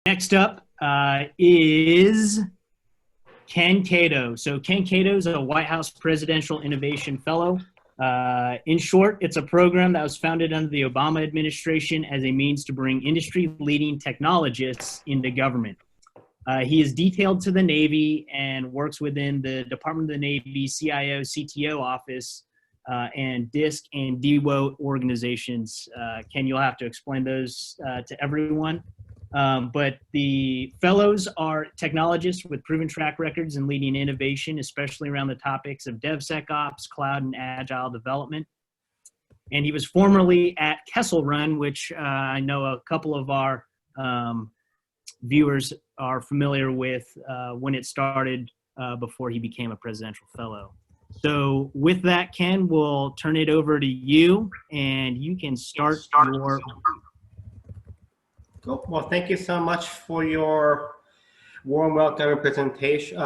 Next up is Ken Cato. So Ken Cato is a White House Presidential Innovation Fellow. In short, it's a program that was founded under the Obama administration as a means to bring industry-leading technologists into government. He is detailed to the Navy and works within the Department of the Navy CIO, CTO office, and DISC and DWO organizations. Ken, you'll have to explain those to everyone. But the fellows are technologists with proven track records in leading innovation, especially around the topics of DevSecOps, cloud, and agile development. And he was formerly at Kessel Run, which I know a couple of our viewers are familiar with when it started before he became a presidential fellow. So with that, Ken, we'll turn it over to you, and you can start your... Cool. Well, thank you so much for your warm welcome presentation.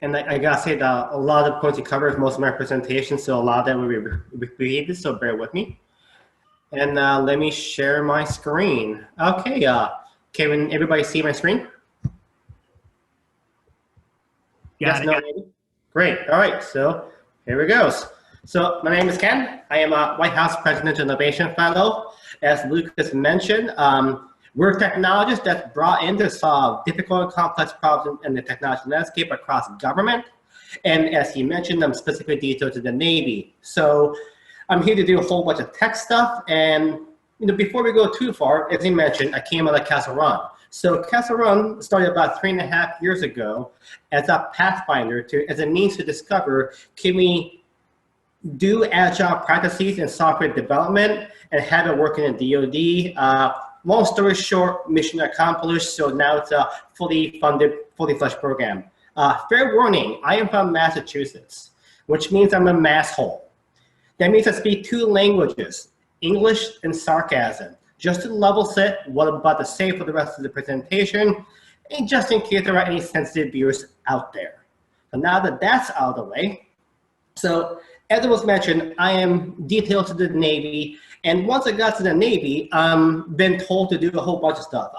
And I gotta say that a lot of points you covered most of my presentation, so a lot of that will be repeated, so bear with me. And let me share my screen. Okay, can everybody see my screen? Yes, no, maybe? Great. All right, so here it goes. So my name is Ken. I am a White House Presidential Innovation Fellow. As Lucas mentioned, we're technologists that brought in to solve difficult and complex problems in the technology landscape across government. And as he mentioned, I'm specifically detailed to the Navy. So I'm here to do a whole bunch of tech stuff. And before we go too far, as he mentioned, I came out of Kessel Run. So Kessel Run started about 3.5 years ago as a pathfinder as a means to discover, can we do agile practices in software development and have it work in the DoD. Long story short, mission accomplished. So now it's a fully funded, fully fledged program. Fair warning, I am from Massachusetts, which means I'm a masshole. That means I speak 2 languages, English and sarcasm. Just to level set what I'm about to say for the rest of the presentation, and just in case there are any sensitive viewers out there. So now that that's out of the way, so as it was mentioned, I am detailed to the Navy, and once I got to the Navy, been told to do a whole bunch of stuff.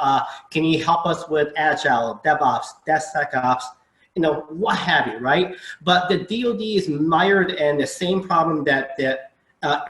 Can you help us with Agile, DevOps, DevSecOps, what have you, right? But the DoD is mired in the same problem that the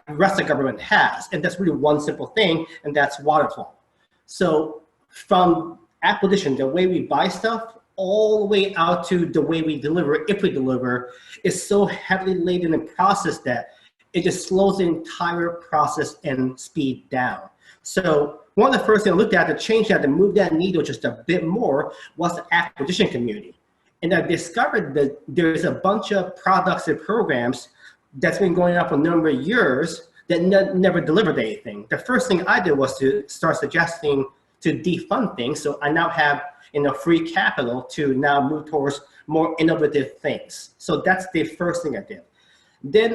rest of the government has, and that's really one simple thing, and that's waterfall. So from acquisition, the way we buy stuff, all the way out to the way we deliver, if we deliver, is so heavily laden in process that it just slows the entire process and speed down. So one of the first things I looked at to change that, to move that needle just a bit more, was the acquisition community. And I discovered that there's a bunch of products and programs that's been going on for a number of years that never delivered anything. The first thing I did was to start suggesting to defund things. So I now have free capital to now move towards more innovative things. So that's the first thing I did. Then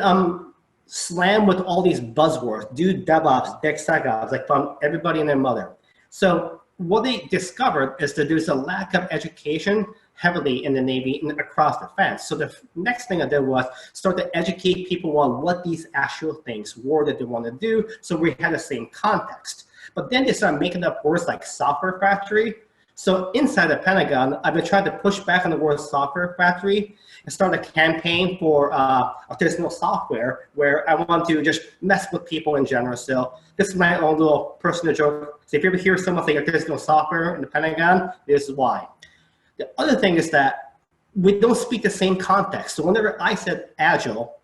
slam with all these buzzwords, do DevOps, DevSecOps, like from everybody and their mother. So what they discovered is that there's a lack of education heavily in the Navy and across the fence. So the next thing I did was start to educate people on what these actual things were that they want to do, so we had the same context. But then they started making up words like software factory. So inside the Pentagon, I've been trying to push back on the word software factory and start a campaign for artisanal software where I want to just mess with people in general. So this is my own little personal joke. So if you ever hear someone say artisanal software in the Pentagon, this is why. The other thing is that we don't speak the same context. So whenever I said agile,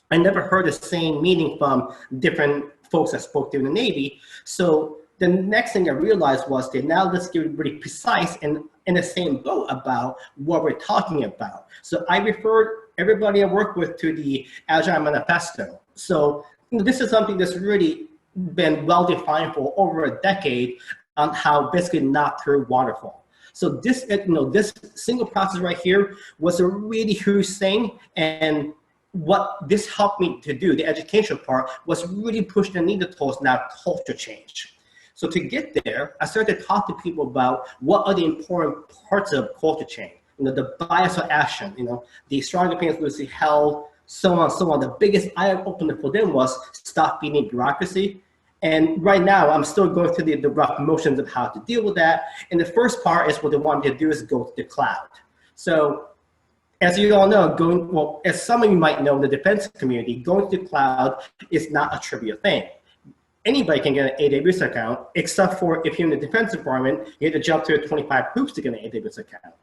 I never heard the same meaning from different folks that spoke to in the Navy. So the next thing I realized was that now let's get really precise and in the same boat about what we're talking about. So I referred everybody I work with to the Agile Manifesto. So this is something that's really been well-defined for over a decade on how basically not through waterfall. So this, this single process right here was a really huge thing, and what this helped me to do, the educational part, was really push the needle towards now culture change. So to get there, I started to talk to people about what are the important parts of culture change. The bias of action, the strong opinions Lucy held, so on, so on. The biggest eye opener for them was stop beating bureaucracy And right now, I'm still going through the rough motions of how to deal with that. And the first part is what they want me to do is go to the cloud. So as you all know, as some of you might know in the defense community, going to the cloud is not a trivial thing. Anybody can get an AWS account, except for if you're in the defense department, you have to jump through 25 hoops to get an AWS account.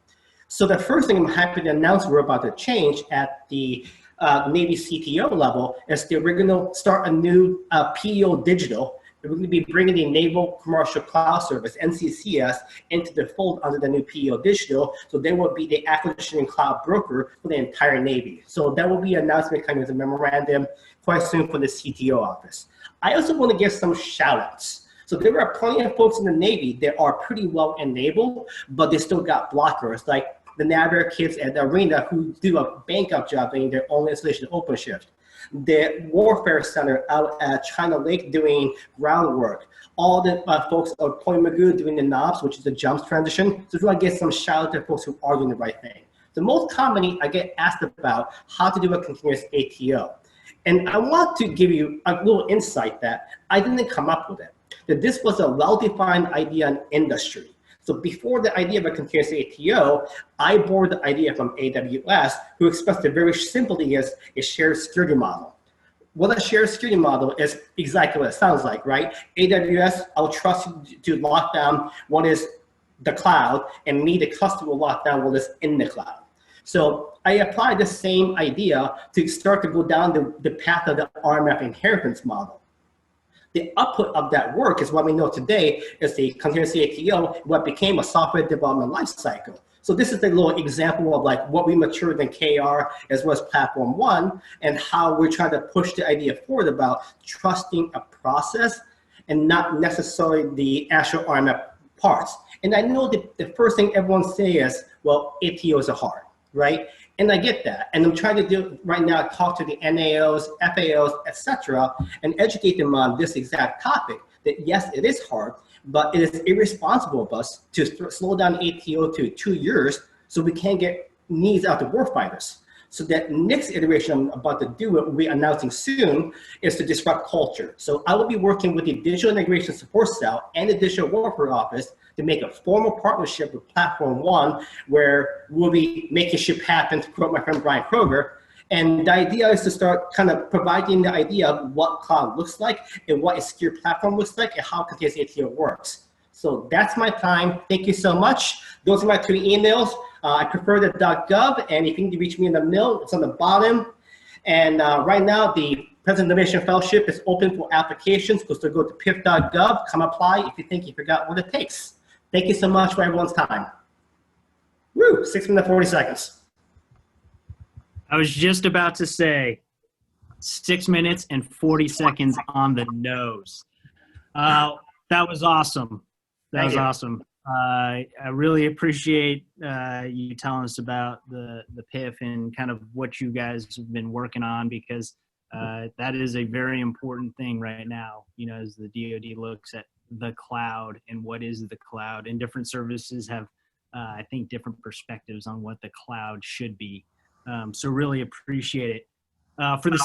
So the first thing I'm happy to announce we're about to change at the Navy CTO level is that we're going to start a new PO digital. We're going to be bringing the Naval Commercial Cloud Service, NCCS, into the fold under the new PO digital. So they will be the acquisition and cloud broker for the entire Navy. So that will be an announcement coming as a memorandum quite soon for the CTO office. I also want to give some shout outs. So there are plenty of folks in the Navy that are pretty well enabled, but they still got blockers, like the NavalX kids at the arena who do a bank-up job in their own installation OpenShift. The Warfare Center out at China Lake doing groundwork. All the folks at Point Magoo doing the knobs, which is the jumps transition. So if you want to get some shout out to folks who are doing the right thing. The most commonly I get asked about how to do a continuous ATO. And I want to give you a little insight that I didn't come up with it, that this was a well-defined idea in industry. So before the idea of a continuous ATO, I borrowed the idea from AWS, who expressed it very simply as a shared security model. What a shared security model is exactly what it sounds like, right? AWS, I'll trust you to lock down what is the cloud, and me, the customer, will lock down what is in the cloud. So I applied the same idea to start to go down the path of the RMF inheritance model. The output of that work is what we know today is the continuous ATO, what became a software development lifecycle. So this is a little example of like what we matured in KR as well as Platform One, and how we're trying to push the idea forward about trusting a process and not necessarily the actual RMF parts. And I know that the first thing everyone says is, well, ATOs are hard, right? And I get that. And I'm trying to do right now, talk to the NAOs, FAOs, etc., and educate them on this exact topic, that yes, it is hard, but it is irresponsible of us to slow down ATO to 2 years so we can't get needs out to warfighters. So that next iteration I'm about to do, what we'll be announcing soon, is to disrupt culture. So I will be working with the Digital Integration Support Cell and the Digital Warfare Office to make a formal partnership with Platform One, where we'll be making shit happen, to quote my friend Brian Kroger. And the idea is to start kind of providing the idea of what cloud looks like and what a secure platform looks like and how continuous ATO works. So that's my time. Thank you so much. Those are my 2 emails. I prefer the .gov, and if you need to reach me in the mail, it's on the bottom. And right now, the President Innovation Fellowship is open for applications. So go to pif.gov, come apply if you think you forgot what it takes. Thank you so much for everyone's time. Woo, 6 minutes, 40 seconds. I was just about to say 6 minutes and 40 seconds on the nose. That was awesome. That was awesome. I really appreciate you telling us about the PIF and kind of what you guys have been working on, because that is a very important thing right now, you know, as the DoD looks at the cloud and what is the cloud, and different services have, I think, different perspectives on what the cloud should be. So really appreciate it. For the